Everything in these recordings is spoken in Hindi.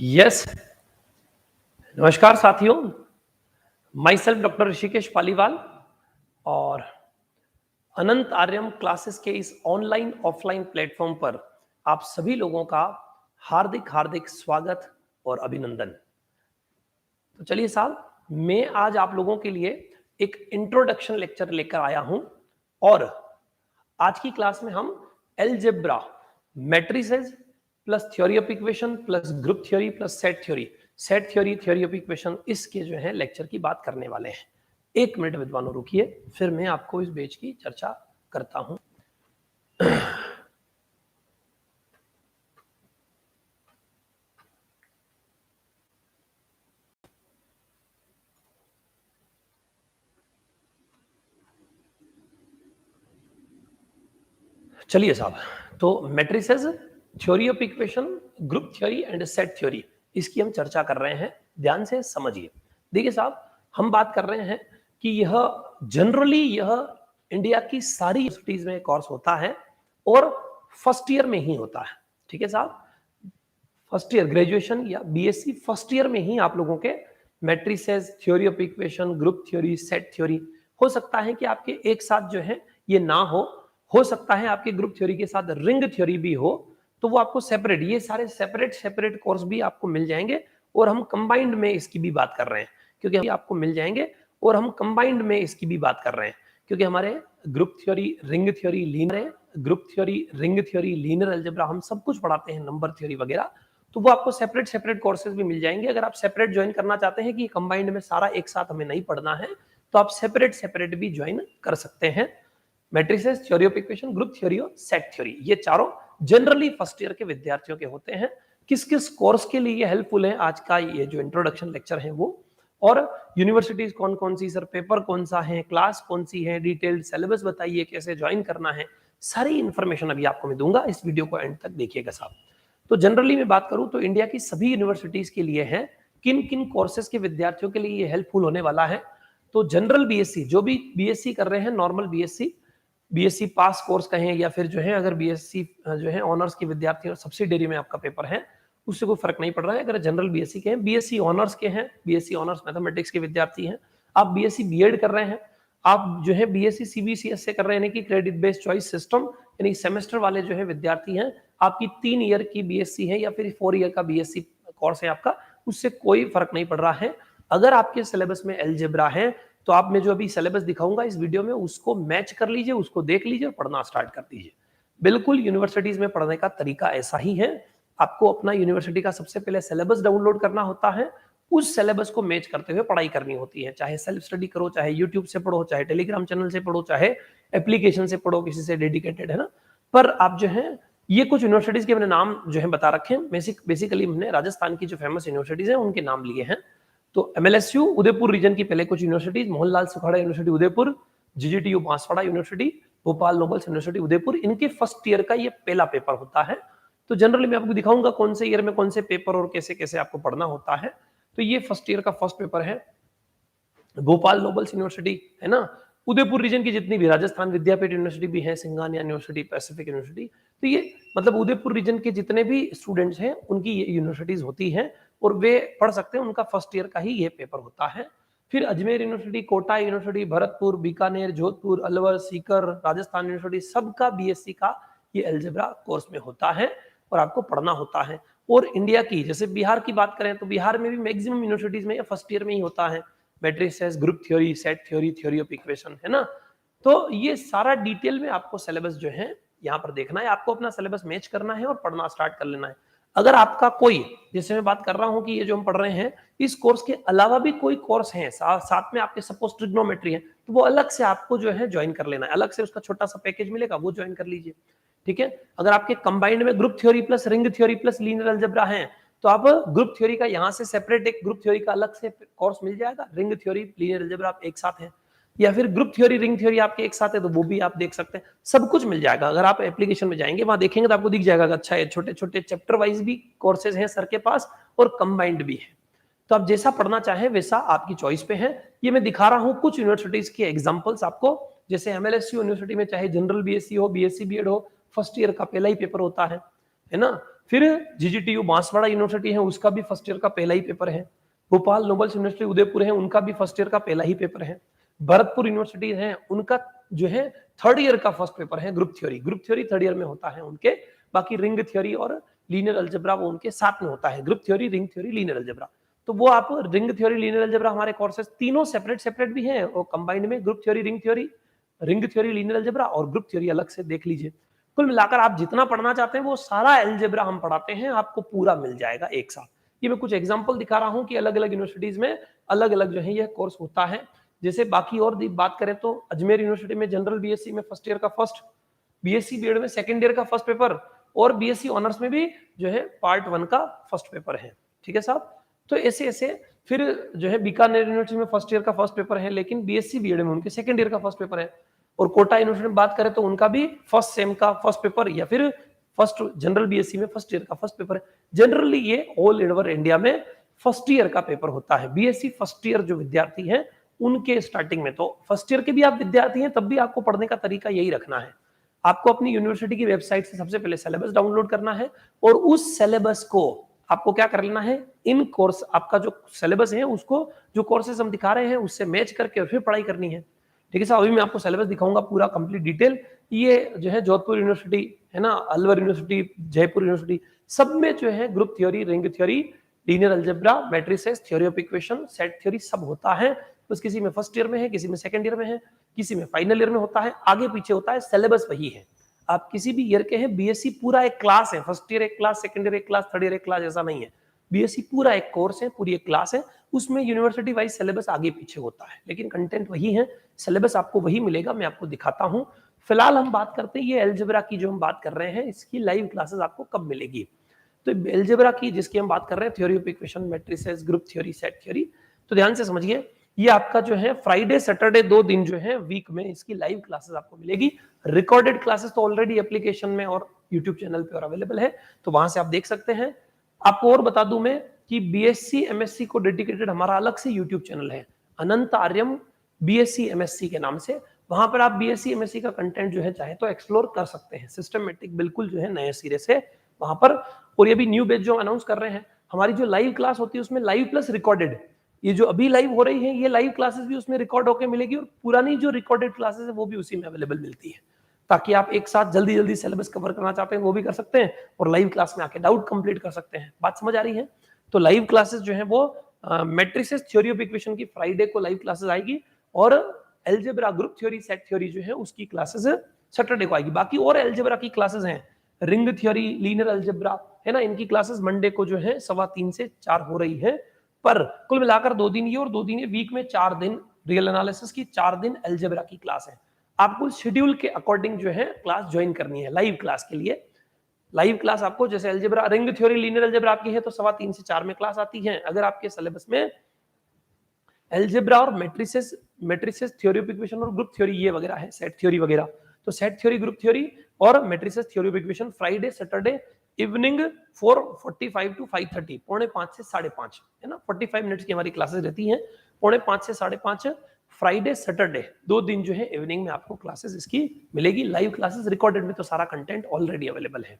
यस, नमस्कार साथियों। My self doctor Rishikesh Paliwal और अनंत आर्यम क्लासेस के इस ऑनलाइन ऑफलाइन प्लेटफॉर्म पर आप सभी लोगों का हार्दिक हार्दिक स्वागत और अभिनंदन। तो चलिए साहब, मैं आज आप लोगों के लिए एक इंट्रोडक्शन लेक्चर लेकर आया हूं और आज की क्लास में हम algebra, matrices plus theory of equation plus group theory plus set theory theory of equation, इसके जो है लेक्चर की बात करने वाले हैं। एक मिनट विद्वानों रुकिए, फिर मैं आपको इस पेज की चर्चा करता हूं। चलिए साहब, तो matrices, theory of equation, group theory and set theory, इसकी हम चर्चा कर रहे हैं। ध्यान से समझिए। देखिए साहब, हम बात कर रहे हैं कि यह जनरली इंडिया की सारी यूनिवर्सिटीज में कोर्स होता है और फर्स्ट ईयर में ही होता है। ठीक है साहब, फर्स्ट ईयर ग्रेजुएशन या बीएससी फर्स्ट ईयर में ही आप लोगों के matrices, theory of equation, group theory, set theory, हो सकता है कि आपके एक साथ जो है ये ना हो सकता है आपके ग्रुप थ्योरी के साथ रिंग थ्योरी भी हो, तो वो आपको सेपरेट, ये सारे सेपरेट कोर्स भी आपको मिल जाएंगे और हम कंबाइंड में इसकी भी बात कर रहे हैं, क्योंकि आपको मिल जाएंगे और हम कंबाइंड में इसकी भी बात कर रहे हैं, क्योंकि हमारे group theory, ring theory, linear algebra, हम सब कुछ पढ़ाते हैं, नंबर थ्योरी वगैरह। तो वो आपको सेपरेट कोर्सेज भी मिल जाएंगे। अगर आप सेपरेट ज्वाइन करना चाहते हैं कि कंबाइंड में सारा एक साथ हमें नहीं पढ़ना है, तो आप सेपरेट भी ज्वाइन कर सकते हैं। Matrices, theory of equation, group theory और सेट थ्योरी, ये चारों जनरली फर्स्ट ईयर के विद्यार्थियों के होते हैं। किस किस कोर्स के लिए हेल्पफुल है आज का ये जो इंट्रोडक्शन लेक्चर है वो, और यूनिवर्सिटीज कौन कौन सी, सर पेपर कौन सा है, क्लास कौन सी है, डिटेल्ड सिलेबस बताइए, कैसे ज्वाइन करना है, सारी इंफॉर्मेशन अभी आपको मैं दूंगा। इस वीडियो को एंड तक देखिएगा साहब। तो जनरली मैं बात करूं तो इंडिया की सभी यूनिवर्सिटीज के लिए है, किन किन कोर्सेज के विद्यार्थियों के लिए ये हेल्पफुल होने वाला है। तो जनरल बीएससी, जो भी बीएससी कर रहे हैं, नॉर्मल बीएससी पास कोर्स कहें या फिर जो है अगर बीएससी जो है ऑनर्स के विद्यार्थी और सब्सिडियरी में आपका पेपर है, उससे कोई फर्क नहीं पड़ रहा है। अगर जनरल बीएससी के हैं, बीएससी ऑनर्स के हैं, बीएससी ऑनर्स मैथमेटिक्स के विद्यार्थी हैं, आप बीएससी बीएड कर रहे हैं, आप जो है बीएससी सीबीसीएस से कर रहे हैं, यानी कि क्रेडिट बेस्ड चॉइस सिस्टम, यानी सेमेस्टर वाले जो है विद्यार्थी हैं, आपकी 3 ईयर की बीएससी है या फिर 4 ईयर का बीएससी कोर्स है आपका, उससे कोई फर्क नहीं पड़ रहा है। अगर आपके सिलेबस में एलजेब्रा है तो आप मैं जो अभी सिलेबस दिखाऊंगा इस वीडियो में, उसको मैच कर लीजिए, उसको देख लीजिए और पढ़ना स्टार्ट कर दीजिए। बिल्कुल यूनिवर्सिटीज में पढ़ने का तरीका ऐसा ही है। आपको अपना यूनिवर्सिटी का सबसे पहले सिलेबस डाउनलोड करना होता है, उस सिलेबस को मैच करते हुए पढ़ाई करनी होती है। चाहे सेल्फ स्टडी करो, चाहे यूट्यूब से पढ़ो, चाहे टेलीग्राम चैनल से पढ़ो, चाहे एप्लीकेशन से पढ़ो, किसी से डेडिकेटेड है ना। पर आप जो है, ये कुछ यूनिवर्सिटीज के मैंने नाम जो है बता रखे हैं। बेसिकली हमने राजस्थान की जो फेमस यूनिवर्सिटीज है उनके नाम लिए हैं। तो एमएलएसयू उदयपुर रीजन की पहले कुछ universities, Mohanlal Sukhadia university Udaipur, GGTU Banswara university, Bhopal Nobles university Udaipur, इनके फर्स्ट ईयर का ये पहला पेपर होता है। तो जनरली मैं आपको दिखाऊंगा कौन से ईयर में कौन से पेपर और कैसे कैसे आपको पढ़ना होता है। तो ये फर्स्ट ईयर का फर्स्ट पेपर है, भोपाल नोबल्स यूनिवर्सिटी है ना। उदयपुर रीजन की जितनी भी, राजस्थान विद्यापीठ यूनिवर्सिटी भी है, सिंघानिया यूनिवर्सिटी, पैसिफिक यूनिवर्सिटी, तो ये मतलब उदयपुर रीजन के जितने भी स्टूडेंट्स हैं उनकी ये यूनिवर्सिटीज होती हैं और वे पढ़ सकते हैं, उनका फर्स्ट ईयर का ही ये पेपर होता है। फिर Ajmer university, Kota university, Bharatpur, Bikaner, Jodhpur, Alwar, Sikar, Rajasthan university, सबका बीएससी का ये अलजेब्रा कोर्स में होता है और आपको पढ़ना होता है। और इंडिया की, जैसे बिहार की बात करें तो बिहार में भी मैक्सिमम यूनिवर्सिटीज में फर्स्ट ईयर में ही होता है, matrices, group theory, set theory, theory of equation, है ना। तो ये सारा डिटेल में आपको सिलेबस जो है यहाँ पर देखना है, आपको अपना सिलेबस मैच करना है और पढ़ना स्टार्ट कर लेना है। अगर आपका कोई, जैसे मैं बात कर रहा हूं कि ये जो हम पढ़ रहे हैं, इस कोर्स के अलावा भी कोई कोर्स है साथ में आपके, सपोज ट्रिग्नोमेट्री है, तो वो अलग से आपको जो है ज्वाइन कर लेना है, अलग से उसका छोटा सा पैकेज मिलेगा, वो ज्वाइन कर लीजिए। ठीक है। अगर आपके कंबाइंड में group theory plus ring theory plus linear algebra है, तो आप ग्रुप थ्योरी का यहाँ से सेपरेट एक ग्रुप थ्योरी का अलग से कोर्स मिल जाएगा, रिंग थ्योरी लीनियर अलजेब्रा आप एक साथ है, या फिर ग्रुप थ्योरी रिंग थ्योरी आपके एक साथ है, तो वो भी आप देख सकते हैं, सब कुछ मिल जाएगा। अगर आप एप्लीकेशन में जाएंगे वहां देखेंगे तो आपको दिख जाएगा, अच्छा है, छोटे छोटे चैप्टर वाइज भी कोर्सेज हैं सर के पास और कंबाइंड भी है। तो आप जैसा पढ़ना चाहें वैसा आपकी चॉइस पे है। ये मैं दिखा रहा हूं कुछ यूनिवर्सिटीज के एग्जांपल्स आपको, जैसे एमएलएसयू यूनिवर्सिटी में चाहे जनरल बीएससी हो, बीएससी बीएड हो, फर्स्ट ईयर का पहला ही पेपर होता है ना। फिर जीजीटीयू बांसवाड़ा यूनिवर्सिटी है, उसका भी फर्स्ट ईयर का पहला ही पेपर है। भोपाल नोबल्स यूनिवर्सिटी उदयपुर है, उनका भी फर्स्ट ईयर का पहला ही पेपर है। भरतपुर यूनिवर्सिटी है, उनका जो है थर्ड ईयर का फर्स्ट पेपर है ग्रुप थ्योरी थर्ड ईयर में होता है उनके। बाकी रिंग थ्योरी और लीनियर अलजेब्रा वो उनके साथ में होता है, group theory, ring theory, linear algebra. तो वो आप रिंग थ्योरी, लीनियर अलजेब्रा हमारे कोर्सेज तीनों सेपरेट भी हैं और कंबाइंड में group theory, ring theory, linear algebra और ग्रुप थ्योरी अलग से देख लीजिए। कुल मिलाकर आप जितना पढ़ना चाहते हैं वो सारा अलजेब्रा हम पढ़ाते हैं, आपको पूरा मिल जाएगा एक साथ। ये मैं कुछ एग्जांपल दिखा रहा हूं कि अलग अलग यूनिवर्सिटीज में अलग अलग जो है ये कोर्स होता है। जैसे बाकी और बात करें तो अजमेर यूनिवर्सिटी में जनरल बीएससी में फर्स्ट ईयर का फर्स्ट, बीएससी बीएड में सेकंड ईयर का फर्स्ट पेपर और बीएससी ऑनर्स में भी जो है पार्ट 1 का फर्स्ट पेपर है। ठीक है साहब। तो ऐसे ऐसे फिर जो है बीकानेर यूनिवर्सिटी में फर्स्ट ईयर का फर्स्ट पेपर है, लेकिन बीएससी बीएड में उनके सेकंड ईयर का फर्स्ट पेपर है। और कोटा यूनिवर्सिटी में बात करें तो उनका भी फर्स्ट सेम का फर्स्ट पेपर या फिर फर्स्ट जनरल बीएससी में फर्स्ट ईयर का फर्स्ट पेपर है। जनरली ये ऑल ओवर इंडिया में फर्स्ट ईयर का पेपर होता है। बीएससी फर्स्ट ईयर जो विद्यार्थी हैं उनके स्टार्टिंग में, तो फर्स्ट ईयर के भी आप विद्यार्थी हैं तब भी आपको पढ़ने का तरीका यही रखना है। आपको अपनी यूनिवर्सिटी की वेबसाइट से सबसे पहले सिलेबस डाउनलोड करना है और उस सिलेबस को आपको क्या कर लेना है, इन कोर्स आपका जो सिलेबस है उसको जो कोर्सेज हम दिखा रहे हैं उससे मैच करके और फिर पढ़ाई करनी है। ठीक है साहब। अभी मैं आपको सिलेबस दिखाऊंगा पूरा कंप्लीट डिटेल। ये जो है जोधपुर यूनिवर्सिटी है ना, अलवर यूनिवर्सिटी, जयपुर यूनिवर्सिटी, सब में जो है group theory, ring theory, linear algebra, matrices, theory of equation, set theory सब होता है। बस किसी में फर्स्ट ईयर में है, किसी में सेकंड ईयर में है, किसी में फाइनल ईयर में होता है, आगे पीछे होता है, सिलेबस वही है। आप किसी भी ईयर के हैं, बीएससी पूरा एक क्लास है, फर्स्ट ईयर एक क्लास, सेकंड ईयर एक क्लास, थर्ड ईयर एक क्लास, ऐसा नहीं है। बीएससी पूरा एक कोर्स है, पूरी एक क्लास है, उसमें यूनिवर्सिटी वाइज सिलेबस आगे पीछे होता है, लेकिन कंटेंट वही है, सिलेबस आपको वही मिलेगा। मैं आपको दिखाता हूं। फिलहाल हम बात करते हैं ये अलजेब्रा की जो हम बात कर रहे हैं, इसकी लाइव क्लासेस आपको कब मिलेगी। तो अलजेब्रा की जिसकी हम बात कर रहे हैं, theory of equation, matrices, group theory, set theory, तो ध्यान से समझिए। ये आपका जो है फ्राइडे सैटरडे 2 दिन जो है वीक में इसकी लाइव क्लासेस आपको मिलेगी। रिकॉर्डेड क्लासेस तो ऑलरेडी एप्लीकेशन में और यूट्यूब चैनल पे और अवेलेबल है, तो वहां से आप देख सकते हैं। आपको और बता दूं मैं कि बीएससी एमएससी को डेडिकेटेड हमारा अलग से यूट्यूब चैनल है, अनंत आर्यम बीएससी एमएससी के नाम से। वहां पर आप बीएससी एमएससी का कंटेंट जो है चाहे तो एक्सप्लोर कर सकते हैं, सिस्टमेटिक बिल्कुल जो है नए सिरे से वहां पर। और ये भी न्यू बैच जो अनाउंस कर रहे हैं, हमारी जो लाइव क्लास होती है उसमें लाइव प्लस रिकॉर्डेड, ये जो अभी लाइव हो रही है ये लाइव क्लासेस भी उसमें रिकॉर्ड होकर मिलेगी और पुरानी जो रिकॉर्डेड क्लासेस है वो भी उसी में अवेलेबल मिलती है, ताकि आप एक साथ जल्दी जल्दी सिलेबस कवर करना चाहते हैं वो भी कर सकते हैं और लाइव क्लास में आके डाउट कंप्लीट कर सकते हैं। बात समझ आ रही है। तो लाइव क्लासेस जो है वो मैट्रिसेस, थ्योरी ऑफ इक्वेशन की फ्राइडे को लाइव क्लासेस आएगी और algebra, group theory, set theory जो है उसकी क्लासेस सैटरडे को आएगी। बाकी और अलजेब्रा की क्लासेस हैं, रिंग थ्योरी, लीनियर अलजेब्रा है ना, इनकी क्लासेस मंडे को जो है 3:15 से 4 हो रही है। पर कुल मिलाकर 2 दिन ये और 2 दिन ये, वीक में 4 दिन रियल एनालिसिस की, 4 दिन अलजेब्रा की क्लास है। आपको शेड्यूल के अकॉर्डिंग जो है क्लास ज्वाइन करनी है। लाइव क्लास के लिए लाइव क्लास आपको जैसे algebra, ring theory, linear algebra आपकी है तो 3:15 से 4 में क्लास आती है। अगर आपके सिलेबस में अलजेब्रा और मैट्रिसेस, थ्योरी ऑफ इक्वेशन और ग्रुप थ्योरी ये वगैरह है, सेट थ्योरी वगैरह, तो सेट थ्योरी, ग्रुप थ्योरी और matrices, theory of equation Friday Saturday evening 4:45 to 5:30, 4:45 से 5:30 है ना, 45 मिनट्स की हमारी क्लासेस रहती हैं, 4:45 से 5:30 फ्राइडे सैटरडे 2 दिन जो है इवनिंग में आपको क्लासेस इसकी मिलेगी। लाइव क्लासेस, रिकॉर्डेड में तो सारा कंटेंट ऑलरेडी अवेलेबल है।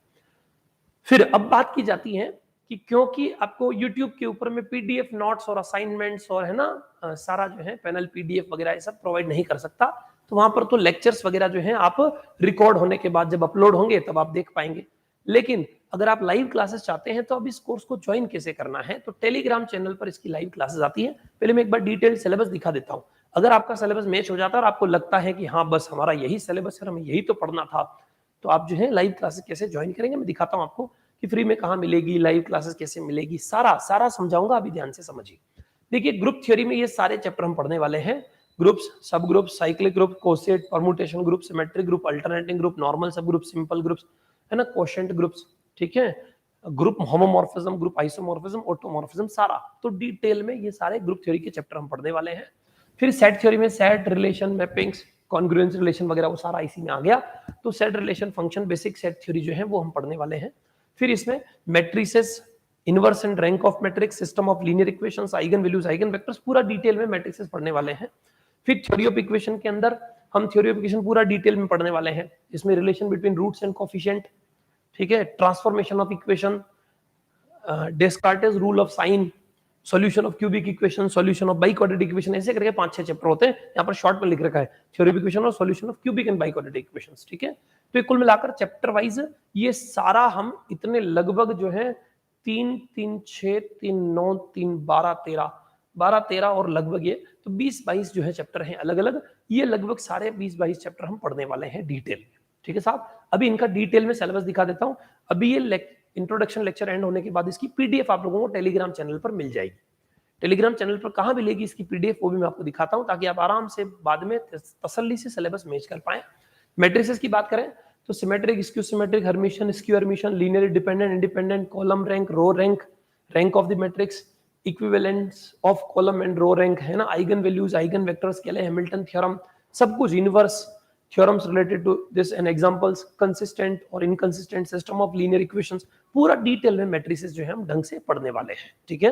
फिर अब बात की जाती है कि क्योंकि आपको YouTube के ऊपर में पीडीएफ नोट्स और असाइनमेंट्स और है ना सारा जो है पैनल पीडीएफ वगैरह ये सब प्रोवाइड नहीं कर सकता, तो वहां पर तो लेक्चर्स वगैरह जो है आप रिकॉर्ड होने के बाद जब अपलोड होंगे तब आप देख पाएंगे। लेकिन अगर आप लाइव क्लासेस चाहते हैं तो अब इस कोर्स को ज्वाइन कैसे करना है, तो टेलीग्राम चैनल पर इसकी लाइव क्लासेस आती है। पहले मैं एक बार डिटेल सिलेबस दिखा देता हूं। अगर आपका सिलेबस मैच हो जाता है और आपको लगता है कि हाँ बस हमारा यही सिलेबस है, हमें यही तो पढ़ना था, तो आप जो है लाइव क्लासेस कैसे ज्वाइन करेंगे मैं दिखाता हूं आपको कि फ्री में कहाँ मिलेगी, लाइव क्लासेस कैसे मिलेगी, सारा समझाऊंगा, अभी ध्यान से समझिए। देखिए ग्रुप थ्योरी में ये सारे चैप्टर हम पढ़ने वाले हैं, ग्रुप्स, सब groups, cyclic group, coset, permutation group, symmetric group, alternating group, normal सब ग्रुप, सिंपल ग्रुप्स है ना, कोशेंट ग्रुप्स, ठीक है, group homomorphism, group isomorphism, automorphism, सारा तो डिटेल में ये सारे ग्रुप थ्योरी के चैप्टर हम पढ़ने वाले हैं। फिर सेट थ्योरी में set, relation, mappings, congruence relation वगैरह वो सारा इसी में आ गया। तो set, relation, function, basic set theory जो है वो हम पढ़ने वाले हैं। फिर इसमें matrices, inverse and rank of matrix, system of linear equations, eigen values, eigen vectors, पूरा डिटेल में मैट्रिसेस पढ़ने वाले हैं। फिर थ्योरी ऑफ इक्वेशन के अंदर हम थ्योरी ऑफ इक्वेशन पूरा डिटेल में पढ़ने वाले हैं, इसमें relation between roots and coefficient, ठीक है, transformation of equation, Descartes rule of sign, solution of cubic equation, solution of biquadratic equation, ऐसे करके 5-6 चैप्टर होते हैं। यहाँ पर शॉर्ट में लिख रखा है थ्योरी ऑफ इक्वेशन और solution of cubic and biquadratic equations, ठीक है। तो कुल मिलाकर चैप्टर वाइज ये सारा हम इतने लगभग जो है 3, 3, 6, 3, 9, 3, 12, 13 और लगभग ये तो 20-22 जो है चैप्टर हैं अलग अलग। ये लगभग सारे 20-22 चैप्टर हम पढ़ने वाले हैं डिटेल में, ठीक है साहब। अभी इनका डिटेल में सिलेबस दिखा देता हूं। अभी ये इंट्रोडक्शन लेक्चर एंड होने के बाद इसकी पीडीएफ आप लोगों को टेलीग्राम चैनल पर मिल जाएगी। टेलीग्राम चैनल पर कहां मिलेगी इसकी पीडीएफ, वो भी मैं आपको दिखाता हूं, ताकि आप आराम से बाद में तसल्ली से सिलेबस मैच कर पाए। मैट्रिसेस की बात करें तो symmetric, skew symmetric, Hermitian, skew Hermitian, linear dependent, independent, column rank, row rank, rank of the matrix, equivalence of column and row rank, है ना, eigenvalues, eigenvectors, Cayley Hamilton theorem, सब कुछ, inverse theorems related to this and examples, consistent और inconsistent system of linear equations, पूरा डिटेल में मैट्रिसेस जो है हम ढंग से पढ़ने वाले हैं, ठीक है।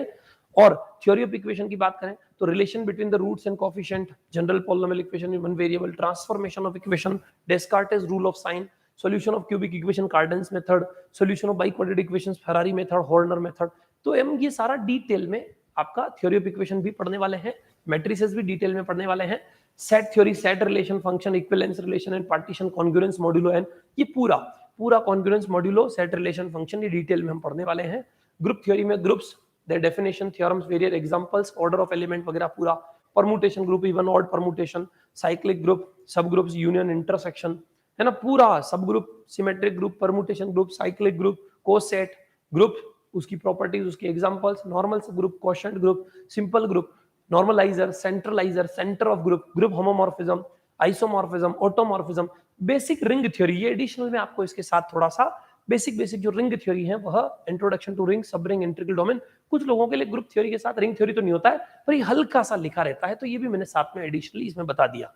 और थ्योरी ऑफ इक्वेशन की बात करें तो relation between the roots and coefficient, general polynomial equation in one variable, transformation of equation, Descartes rule of sign, solution of cubic equation, Cardan's method, solution of biquadratic equations, Ferrari method, Horner method. तो हम ये सारा डिटेल में आपका थ्योरी ऑफ इक्वेशन भी पढ़ने वाले हैं, मैट्रिसेस भी डिटेल में पढ़ने वाले हैं, set theory, set relation, function, equivalence relation and partition, congruence modulo N, ये पूरा congruence modulo, set relation, function, ये डिटेल में हम पढ़ने वाले हैं। ग्रुप थ्योरी में groups, their definition, theorems, various examples, order of element वगैरह पूरा, permutation group, even odd permutation, cyclic group, subgroups, union, intersection, है ना, पूरा subgroup, symmetric group, permutation group, cyclic group, coset group, उसकी प्रॉपर्टीज, उसके examples, normal subgroup, quotient group, simple group, normalizer, centralizer, centre of group, group homomorphism, isomorphism, automorphism, basic ring theory, ये एडिशनल में आपको इसके साथ थोड़ा सा बेसिक जो रिंग थ्योरी है वह इंट्रोडक्शन टू रिंग, सब रिंग, इंटीग्रल डोमेन। कुछ लोगों के लिए ग्रुप थ्योरी के साथ रिंग थ्योरी तो नहीं होता है, पर ये हल्का सा लिखा रहता है, तो ये भी मैंने साथ में एडिशनली इसमें बता दिया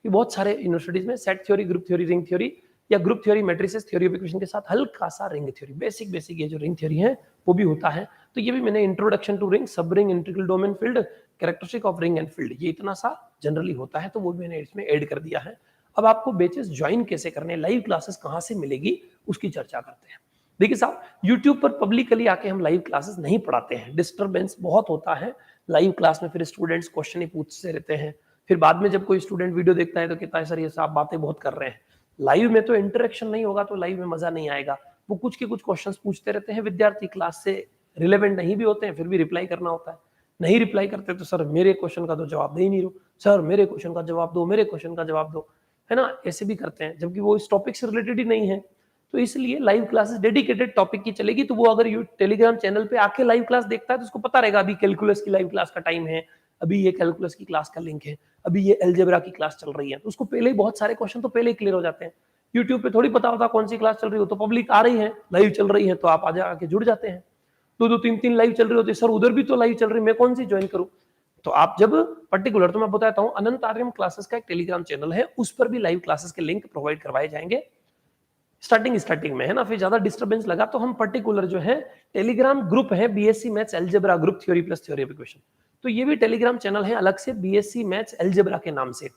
कि बहुत सारे यूनिवर्सिटीज में set theory, group theory, ring theory, या group theory, matrices, theory of equation के साथ हल्का सा रिंग थ्योरी, बेसिक ये जो रिंग थ्योरी है वो भी होता है। तो ये भी मैंने इंट्रोडक्शन टू रिंग, सब ring, integral domain, field, characteristic of ring and field, ये इतना सा जनरली होता है, तो वो भी मैंने इसमें ऐड कर दिया है। अब आपको बैचेस ज्वाइन कैसे करने, लाइव क्लासेस कहां से मिलेगी, उसकी चर्चा करते हैं। देखिए साहब, YouTube पर पब्लिकली आके हम लाइव क्लासेस नहीं पढ़ाते हैं, डिस्टरबेंस बहुत होता है लाइव क्लास में, फिर स्टूडेंट्स क्वेश्चन ही पूछते रहते हैं, फिर बाद में जब कोई स्टूडेंट वीडियो देखता है तो कहता है सर ये साहब बातें बहुत कर रहे हैं। लाइव में तो इंटरेक्शन नहीं होगा तो लाइव में मजा नहीं आएगा। वो कुछ के कुछ क्वेश्चंस पूछते रहते हैं, विद्यार्थी क्लास से रिलेवेंट नहीं भी होते हैं, फिर भी रिप्लाई करना होता है। नहीं रिप्लाई करते तो सर मेरे क्वेश्चन का तो जवाब दे ही नहीं रहो, सर मेरे क्वेश्चन का जवाब दो, मेरे क्वेश्चन का जवाब दो, है ना, ऐसे भी करते हैं, जबकि वो इस टॉपिक से रिलेटेड ही नहीं है। तो इसलिए लाइव क्लासेस डेडिकेटेड टॉपिक की चलेगी, तो वो अगर यू टेलीग्राम चैनल पे आके लाइव क्लास देखता है तो उसको पता रहेगा अभी कैलकुलस की लाइव क्लास का टाइम है, अभी ये कैलकुलस की क्लास का लिंक है, अभी ये अलजेब्रा की क्लास चल रही है, तो उसको पहले ही बहुत सारे क्वेश्चन तो पहले ही क्लियर हो जाते हैं। यूट्यूब पे थोड़ी पता होता कौन सी क्लास चल रही हो, तो पब्लिक आ रही है, लाइव चल रही है, तो आप आजा आके जुड़ जाते हैं। 2-2, 3-3 लाइव चल रही होती है, सर उधर भी तो लाइव चल रही है, मैं कौन सी ज्वाइन करूं। तो आप जब पर्टिकुलर, तो मैं बताता हूं, अनंत आर्यम क्लासेस का एक टेलीग्राम चैनल है, उस पर भी लाइव क्लासेस के लिंक प्रोवाइड करवाए जाएंगे स्टार्टिंग में, है ना। फिर ज्यादा डिस्टरबेंस लगा तो हम पर्टिकुलर जो है टेलीग्राम ग्रुप है, BSc maths algebra group, theory plus theory of equation, तो ये भी टेलीग्राम चैनल है अलग से, बीएससी मैथ्स अलजेब्रा के नाम से,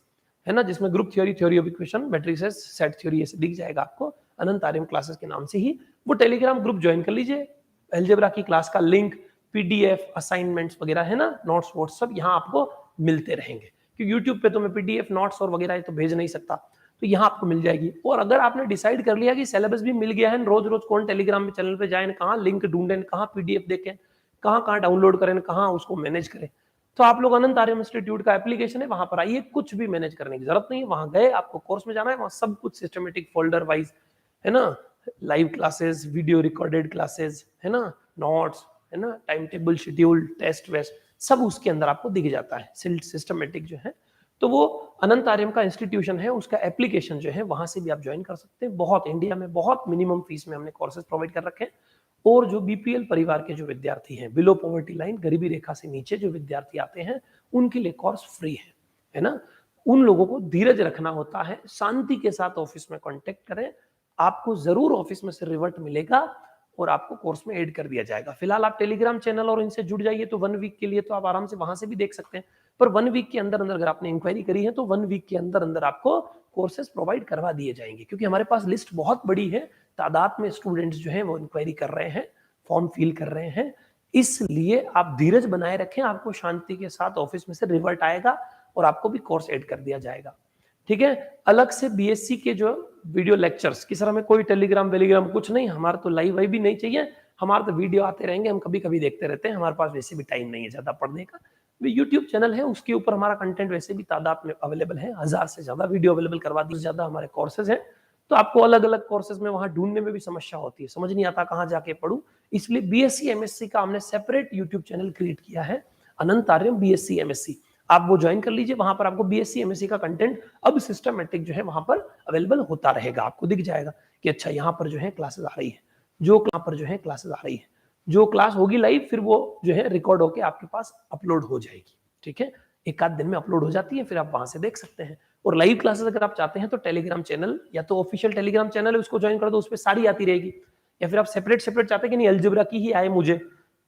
है ना, जिसमें group theory, theory of equation, matrices, set theory, ऐसे दिख जाएगा आपको अनंत आर्यम क्लासेस के नाम से ही। वो टेलीग्राम ग्रुप ज्वाइन कर लीजिए, अलजेब्रा की क्लास का लिंक, पीडीएफ, असाइनमेंट्स वगैरह, है ना, नोट्स वोट्स सब यहाँ आपको मिलते रहेंगे, क्योंकि यूट्यूब पे तो मैं पीडीएफ, नोट्स और वगैरह तो भेज नहीं सकता, तो यहाँ आपको मिल जाएगी। और अगर आपने डिसाइड कर लिया कि सिलेबस भी मिल गया है, रोज रोज कौन टेलीग्राम में चैनल पे जाए, कहाँ लिंक ढूंढें, कहाँ पीडीएफ देखें, कहाँ डाउनलोड करें, कहाँ उसको मैनेज करें, तो आप लोग अनंत आर्यम इंस्टीट्यूट का एप्लीकेशन है, वहां पर आइए, कुछ भी मैनेज करने की जरूरत नहीं है। वहां गए, आपको कोर्स में जाना है, वहां सब कुछ सिस्टमेटिक फोल्डर वाइज, है ना, live classes, video recorded classes, है ना, नोट्स, है ना, टाइम टेबल, शेड्यूल, टेस्ट वेस्ट, सब उसके अंदर आपको दिख जाता है सिस्टमेटिक जो है। तो वो अनंत आर्यम का इंस्टीट्यूशन है, उसका एप्लीकेशन जो है वहां से भी आप ज्वाइन कर सकते हैं। बहुत इंडिया में बहुत मिनिमम फीस में हमने कोर्सेज प्रोवाइड कर रखे हैं, और जो बीपीएल परिवार के जो विद्यार्थी हैं, बिलो पॉवर्टी लाइन, गरीबी रेखा से नीचे जो विद्यार्थी आते हैं, उनके लिए कोर्स फ्री है ना। उन लोगों को धीरज रखना होता है, शांति के साथ ऑफिस में कांटेक्ट करें, आपको जरूर ऑफिस में से रिवर्ट मिलेगा और आपको कोर्स में ऐड कर दिया जाएगा। फिलहाल आप टेलीग्राम चैनल और इनसे जुड़ जाइए, तो 1 वीक के लिए तो आप आराम से वहां से भी देख सकते हैं, पर 1 वीक के अंदर अंदर अगर आपने इंक्वायरी करी है तो 1 वीक के अंदर अंदर आपको कोर्सेज प्रोवाइड करवा दिए जाएंगे, क्योंकि हमारे पास लिस्ट बहुत बड़ी है, तादाद में स्टूडेंट्स जो हैं वो इंक्वायरी कर रहे हैं, फॉर्म फिल कर रहे हैं। इसलिए आप धीरज बनाए रखें, आपको शांति के साथ ऑफिस में से रिवर्ट आएगा और आपको भी कोर्स ऐड कर दिया जाएगा। ठीक है। अलग से बीएससी के जो वीडियो लेक्चर्स की, सर हमें कोई टेलीग्राम वेलीग्राम कुछ नहीं, हमारा तो लाइव वाइव भी नहीं चाहिए, हमारा तो वीडियो आते रहेंगे, हम कभी कभी देखते रहते हैं, हमारे पास वैसे भी टाइम नहीं है ज्यादा पढ़ने का। यूट्यूब चैनल है, उसके ऊपर हमारा कंटेंट वैसे भी तादाद में अवेलेबल है, 1000 से ज्यादा वीडियो अवेलेबल करवा दी, ज्यादा हमारे कोर्सेज हैं। तो आपको अलग अलग कोर्सेज में वहां ढूंढने में भी समस्या होती है, समझ नहीं आता कहाँ जाके पढ़ूं, इसलिए बीएससी एमएससी का हमने सेपरेट यूट्यूब चैनल क्रिएट किया है, अनंत आर्यम बीएससी एमएससी। आप वो ज्वाइन कर लीजिए, वहां पर आपको बीएससी एमएससी का कंटेंट अब सिस्टमैटिक जो है वहां पर अवेलेबल होता रहेगा, आपको दिख जाएगा कि अच्छा यहाँ पर जो है क्लासेस आ रही है, जो यहाँ पर जो है क्लासेस आ रही है, जो क्लास होगी लाइव फिर वो जो है रिकॉर्ड होके आपके पास अपलोड हो जाएगी। ठीक है, एक आध दिन में अपलोड हो जाती है, फिर आप वहां से देख सकते हैं। और लाइव क्लासेस अगर आप चाहते हैं तो टेलीग्राम चैनल, या तो ऑफिशियल टेलीग्राम चैनल है उसको ज्वाइन कर दो, उस पर सारी आती रहेगी, या फिर आप सेपरेट सेपरेट चाहते हैं कि नहीं अलजेब्रा की ही आए मुझे,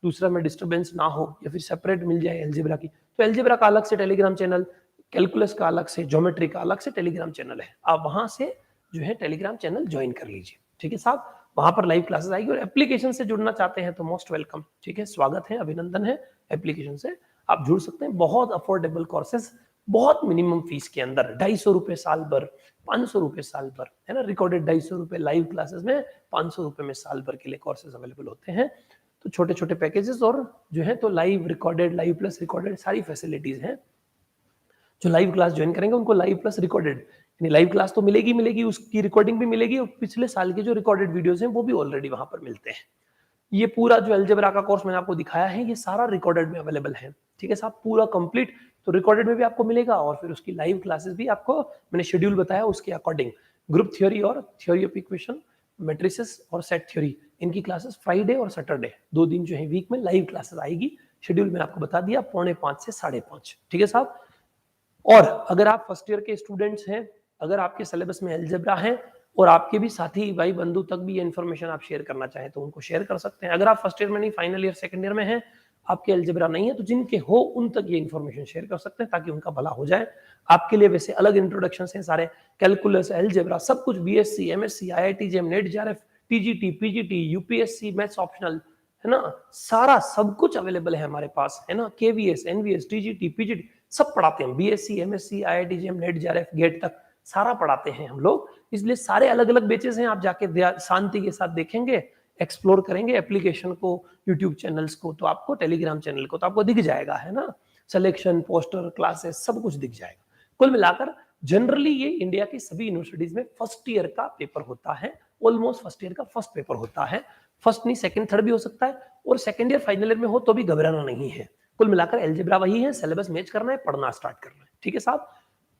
दूसरा में डिस्टर्बेंस ना हो, या फिर सेपरेट मिल जाए अलजेब्रा की, तो अलजेब्रा का अलग से टेलीग्राम चैनल, कैलकुलस का अलग से, ज्योमेट्री का अलग से टेलीग्राम चैनल है, आप वहां से जो है टेलीग्राम चैनल ज्वाइन कर लीजिए। ठीक है साहब, वहां पर लाइव क्लासेस आएगी। और एप्लीकेशन से जुड़ना चाहते हैं तो मोस्ट वेलकम, ठीक है, स्वागत है, अभिनंदन है, एप्लीकेशन से आप जुड़ सकते हैं। बहुत अफोर्डेबल कोर्सेज, बहुत मिनिमम फीस के अंदर, 250 रुपए साल भर, 500 रुपए साल भर, है ना, रिकॉर्डेड 250 रुपए लाइव क्लासेस में, 500 रुपए में साल भर के लिए कोर्सेज अवेलेबल होते हैं। तो छोटे छोटे पैकेजेस और जो है तो live recorded, live plus recorded सारी फैसिलिटीज हैं। जो लाइव क्लास ज्वाइन करेंगे उनको लाइव प्लस रिकॉर्डेड, यानी लाइव क्लास तो मिलेगी मिलेगी, उसकी रिकॉर्डिंग भी मिलेगी, और पिछले साल के जो रिकॉर्डेड वीडियोस हैं वो भी ऑलरेडी वहां पर मिलते हैं। ये पूरा जो अलजेब्रा का कोर्स मैंने आपको दिखाया है ये सारा रिकॉर्डेड में अवेलेबल है। ठीक है साहब, पूरा कंप्लीट तो रिकॉर्डेड में भी आपको मिलेगा, और फिर उसकी लाइव क्लासेस भी आपको मैंने शेड्यूल बताया उसके अकॉर्डिंग, ग्रुप थ्योरी और थ्योरी ऑफ इक्वेशन, मैट्रिसेस और सेट थ्योरी, इनकी क्लासेस फ्राइडे और सैटरडे 2 दिन जो है वीक में लाइव क्लासेस आएगी। शेड्यूल मैंने आपको बता दिया, 4:45 से 5:30। ठीक है साहब, और अगर आप फर्स्ट ईयर के स्टूडेंट्स हैं, अगर आपके सिलेबस में अलजेब्रा है और आपके भी साथी भाई बंधु तक भी ये इन्फॉर्मेशन आप शेयर करना चाहें तो उनको शेयर कर सकते हैं। अगर आप फर्स्ट ईयर में नहीं, फाइनल ईयर सेकंड ईयर में हैं, आपके अलजेब्रा नहीं है, तो जिनके हो उन तक ये इन्फॉर्मेशन शेयर कर सकते हैं ताकि उनका भला हो जाए। आपके लिए वैसे अलग इंट्रोडक्शन हैं सारे, कैलकुलस, अलजेब्रा, सब कुछ, BSc, MSc, IIT JEE, NET JRF, TGT, PGT, UPSC, maths optional, है ना, सारा सब कुछ अवेलेबल है हमारे पास, है ना, केवीएस, एनवीएस, टीजीटी, पीजीटी, सब पढ़ाते हैं, BSc, MSc, IIT JEE, NET JRF, GATE तक सारा पढ़ाते हैं हम लोग। इसलिए सारे अलग अलग बेचेस हैं, आप जाके शांति के साथ देखेंगे, एक्सप्लोर करेंगे एप्लीकेशन को, यूट्यूब चैनल्स को, तो आपको टेलीग्राम चैनल को तो आपको दिख जाएगा, है ना, सिलेक्शन, पोस्टर, क्लासेस, सब कुछ दिख जाएगा। कुल मिलाकर जनरली ये इंडिया की सभी यूनिवर्सिटीज में फर्स्ट ईयर का पेपर होता है, ऑलमोस्ट फर्स्ट ईयर का फर्स्ट पेपर होता है, फर्स्ट नहीं सेकंड थर्ड भी हो सकता है, और सेकंड ईयर फाइनल ईयर में हो तो भी घबराना नहीं है। कुल मिलाकर अलजेब्रा वही है, सिलेबस मैच करना है, पढ़ना स्टार्ट करना है। ठीक है साहब,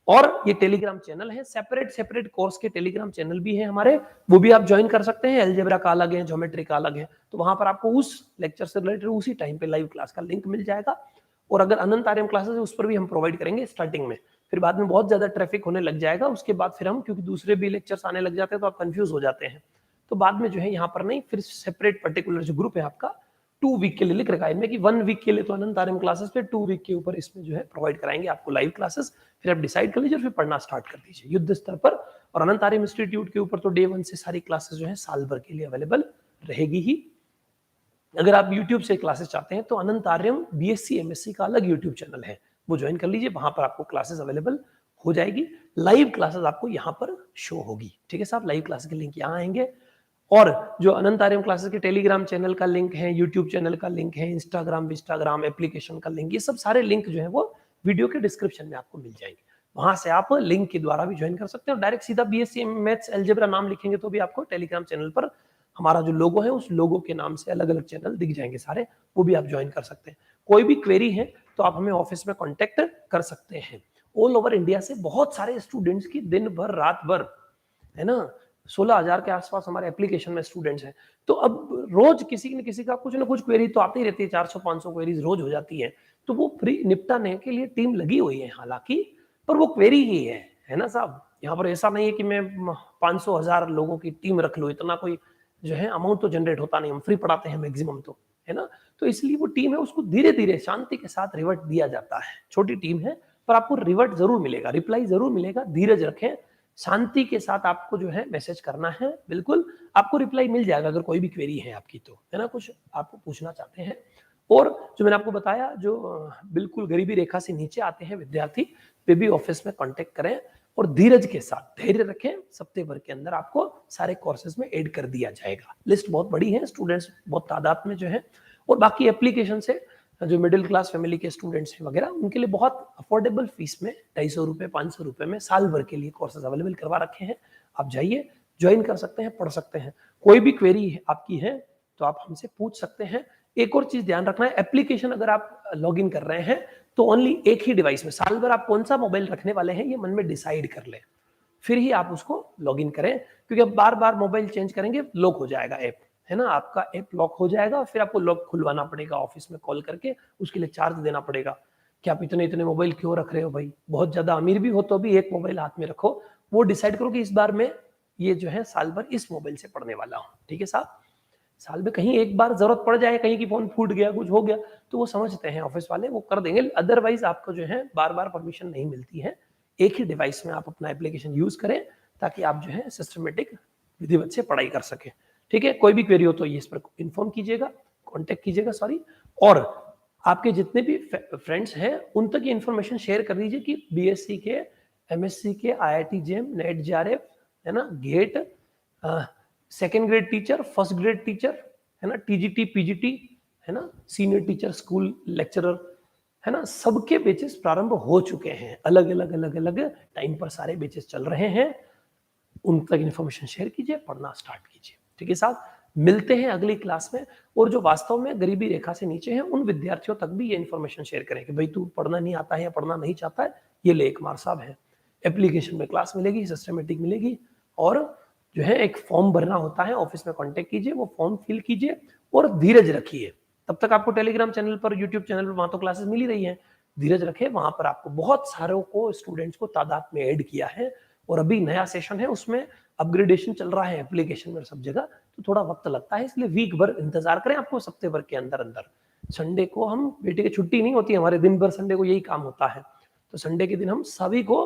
और ये टेलीग्राम चैनल है, सेपरेट सेपरेट कोर्स के टेलीग्राम चैनल भी है हमारे, वो भी आप ज्वाइन कर सकते हैं। अलजेब्रा का अलग है, ज्योमेट्री का अलग है, तो वहां पर आपको उस लेक्चर से रिलेटेड उसी टाइम पे लाइव क्लास का लिंक मिल जाएगा। और अगर अनंत आर्यम क्लासेस है उस पर भी हम प्रोवाइड करेंगे स्टार्टिंग में, फिर बाद में बहुत ज्यादा ट्रैफिक होने लग जाएगा, उसके बाद फिर हम, क्योंकि दूसरे भी लेक्चर्स आने लग जाते हैं तो आप कंफ्यूज हो जाते हैं, तो बाद में जो है यहाँ पर नहीं, फिर सेपरेट पर्टिकुलर जो ग्रुप है आपका 2 वीक के लिए लिख रखा है इनमें कि 1 वीक के लिए तो अनंत आर्यम क्लासेस पे, 2 वीक के ऊपर इसमें जो है प्रोवाइड कराएंगे आपको लाइव क्लासेस। फिर आप डिसाइड कर लीजिए और फिर पढ़ना स्टार्ट कर दीजिए युद्ध स्तर पर। और अनंत आर्यम इंस्टीट्यूट के ऊपर तो डे 1 से सारी क्लासेस जो है साल भर के लिए अवेलेबल रहेगी ही। अगर आप यूट्यूब से क्लासेस चाहते हैं तो अनंत आर्यम बीएससी एमएससी का अलग यूट्यूब चैनल है, वो ज्वाइन कर लीजिए, वहां पर आपको क्लासेस अवेलेबल हो जाएगी। लाइव क्लासेस आपको यहाँ पर शो होगी। ठीक है साहब, लाइव क्लासेस के लिंक यहाँ आएंगे, और जो अनंत आर्यम क्लासेस के टेलीग्राम चैनल का लिंक है, यूट्यूब चैनल का लिंक है, इंस्टाग्राम एप्लीकेशन का लिंक, ये सब सारे लिंक जो है वो वीडियो के डिस्क्रिप्शन में आपको मिल जाएंगे। वहां से आप लिंक के द्वारा भी ज्वाइन कर सकते हैं, और डायरेक्ट सीधा बीएससी मैथ्स अलजेब्रा नाम लिखेंगे तो भी आपको टेलीग्राम चैनल पर हमारा जो लोगो है उस लोगो के नाम से अलग अलग चैनल दिख जाएंगे सारे, वो भी आप ज्वाइन कर सकते हैं। कोई भी क्वेरी है तो आप हमें ऑफिस में कॉन्टेक्ट कर सकते हैं। ऑल ओवर इंडिया से बहुत सारे स्टूडेंट्स की दिन भर रात भर, है ना, 16,000 के आसपास हमारे एप्लीकेशन में स्टूडेंट्स हैं। तो अब रोज किसी न किसी का कुछ ना कुछ क्वेरी तो आती रहती है, 400-500 क्वेरीज रोज हो जाती है, तो वो फ्री निपटाने के लिए टीम लगी हुई है हालांकि, पर वो क्वेरी ही है ना साहब। यहाँ पर ऐसा नहीं है कि मैं 500-1000 लोगों की टीम रख लूँ, इतना कोई जो है अमाउंट तो जनरेट होता नहीं, हम फ्री पढ़ाते हैं मैक्सिमम तो, है ना। तो इसलिए वो टीम है उसको धीरे धीरे शांति के साथ रिवर्ट दिया जाता है। छोटी टीम है पर आपको रिवर्ट जरूर मिलेगा, रिप्लाई जरूर मिलेगा, धीरज रखें, शांति के साथ आपको जो है मैसेज करना है, बिल्कुल आपको रिप्लाई मिल जाएगा अगर कोई भी क्वेरी है आपकी तो, है ना, कुछ आपको पूछना चाहते हैं। और जो मैंने आपको बताया, जो बिल्कुल गरीबी रेखा से नीचे आते हैं विद्यार्थी, वे भी ऑफिस में कांटेक्ट करें और धीरज के साथ धैर्य रखें। हफ्ते भर के अंदर आपको सारे कोर्सेज में ऐड कर दिया जाएगा। लिस्ट बहुत बड़ी है, स्टूडेंट्स बहुत तादाद में जो है, और बाकी एप्लीकेशन से जो मिडिल क्लास फैमिली के स्टूडेंट्स हैं वगैरह, उनके लिए बहुत अफोर्डेबल फीस में 250 रुपए 500 रुपए में साल भर के लिए कोर्सेज अवेलेबल करवा रखे हैं। आप जाइए, ज्वाइन कर सकते हैं, पढ़ सकते हैं। कोई भी क्वेरी आपकी है तो आप हमसे पूछ सकते हैं। एक और चीज ध्यान रखना है, एप्लीकेशन अगर आप लॉग इन कर रहे हैं तो ओनली एक ही डिवाइस में, साल भर आप कौन सा मोबाइल रखने वाले हैं ये मन में डिसाइड कर लें, फिर ही आप उसको लॉग इन करें, क्योंकि अब बार बार मोबाइल चेंज करेंगे लॉक हो जाएगा ऐप, है ना, आपका ऐप लॉक हो जाएगा, फिर आपको लॉक खुलवाना पड़ेगा ऑफिस में कॉल करके, उसके लिए चार्ज देना पड़ेगा कि आप इतने इतने मोबाइल क्यों रख रहे हो भाई, बहुत ज्यादा अमीर भी हो तो भी एक मोबाइल हाथ में रखो, वो डिसाइड करो कि इस बार में ये जो है साल भर इस मोबाइल से पढ़ने वाला हूँ, ठीक है साहब। साल में कहीं एक बार जरूरत पड़ जाए, कहीं की फोन फूट गया, कुछ हो गया, तो वो समझते हैं ऑफिस वाले, वो कर देंगे। अदरवाइज आपको जो है बार बार परमिशन नहीं मिलती है। एक ही डिवाइस में आप अपना एप्लीकेशन यूज करें ताकि आप जो है सिस्टमेटिक विधिवत से पढ़ाई कर सके, ठीक है। कोई भी क्वेरी हो तो ये इस पर इन्फॉर्म कीजिएगा, कॉन्टेक्ट कीजिएगा, सॉरी। और आपके जितने भी फ्रेंड्स हैं उन तक ये इन्फॉर्मेशन शेयर कर दीजिए कि बीएससी के, एमएससी के, आईआईटी जेम, नेट जेआरएफ, है ना, GATE, second grade teacher, first grade teacher, है ना, टीजीटी, पीजीटी, है ना, सीनियर टीचर, स्कूल लेक्चरर, है ना, सबके बेचेस प्रारंभ हो चुके हैं। अलग अलग अलग अलग टाइम पर सारे बेचेस चल रहे हैं, उन तक इन्फॉर्मेशन शेयर कीजिए, पढ़ना स्टार्ट कीजिए, ठीक है साहब। मिलते हैं अगली क्लास में। और जो वास्तव में गरीबी रेखा से नीचे हैं उन विद्यार्थियों तक भी ये इन्फॉर्मेशन शेयर करें कि भाई तू पढ़ना नहीं आता है या पढ़ना नहीं चाहता है, ये ले एक मार साहब है, एप्लीकेशन में क्लास मिलेगी, सिस्टमेटिक मिलेगी, और जो है एक फॉर्म भरना होता है, ऑफिस में कांटेक्ट कीजिए, वो फॉर्म फिल कीजिए और धीरज रखिए। तब तक आपको टेलीग्राम चैनल पर, यूट्यूब चैनल पर, वहां तो क्लासेस मिल ही रही है, धीरज रखे। वहां पर आपको बहुत सारों को, स्टूडेंट्स को तादाद में ऐड किया है, और अभी नया सेशन है, उसमें अपग्रेडेशन चल रहा है एप्लीकेशन में सब जगह, तो थोड़ा वक्त लगता है, इसलिए वीक भर इंतजार करें, आपको हफ्ते भर के अंदर अंदर। संडे को हम, बेटे की छुट्टी नहीं होती हमारे, दिन भर संडे को यही काम होता है, तो संडे के दिन हम सभी को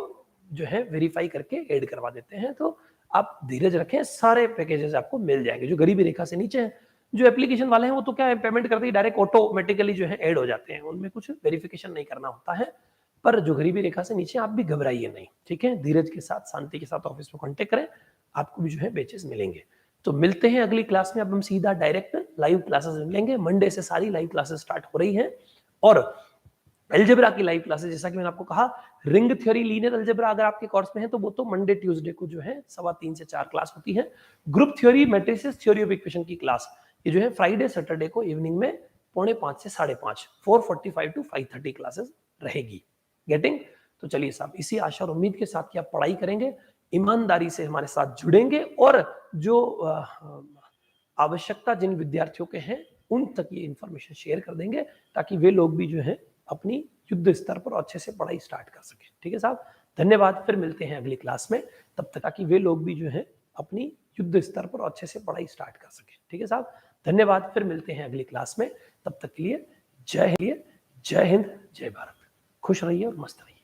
जो है वेरीफाई करके ऐड करवा देते हैं। तो आप धीरज रखें, सारे पैकेजेस आपको मिल जाएंगे। जो गरीबी रेखा से नीचे हैं, जो एप्लीकेशन वाले हैं, वो तो क्या है, पेमेंट करते ही डायरेक्ट ऑटोमेटिकली जो है ऐड हो जाते हैं, उनमें कुछ वेरिफिकेशन नहीं करना होता है। पर जो गरीबी रेखा से नीचे, आप भी घबराइए नहीं, ठीक है, धीरज के साथ, शांति के साथ ऑफिस में कांटेक्ट करें, आपको भी जो है बेचेस मिलेंगे। तो मिलते हैं अगली क्लास में। अब हम सीधा डायरेक्ट लाइव क्लासेस मिलेंगे। मंडे से सारी लाइव क्लासेस स्टार्ट हो रही हैं, और अलजेब्रा की लाइव क्लासेस, जैसा कि मैंने आपको कहा, रिंग थ्योरी, लीनियर अलजेब्रा अगर आपके कोर्स में है तो वो तो मंडे ट्यूसडे को जो है 3:15 से 4 क्लास होती है। Group theory, matrices, theory of equation की क्लास ये जो है फ्राइडे सैटरडे को इवनिंग में 4:45 से 5:30, 4:45 to 5:30 क्लासेस रहेगी। गेटिंग? तो चलिए साहब, इसी आशा और उम्मीद के साथ कि आप पढ़ाई करेंगे, ईमानदारी से हमारे साथ जुड़ेंगे, और जो आवश्यकता जिन विद्यार्थियों के हैं उन तक ये इंफॉर्मेशन शेयर कर देंगे, ताकि वे लोग भी जो है अपनी युद्ध स्तर पर अच्छे से पढ़ाई स्टार्ट कर सके, ठीक है साहब। धन्यवाद, फिर मिलते हैं अगली क्लास में, तब तक ताकि वे लोग भी जो है अपनी युद्ध स्तर पर अच्छे से पढ़ाई स्टार्ट कर सके, ठीक है साहब। धन्यवाद, फिर मिलते हैं अगली क्लास में, तब तक के लिए जय हिंद, जय भारत। खुश रहिए और मस्त रहिए।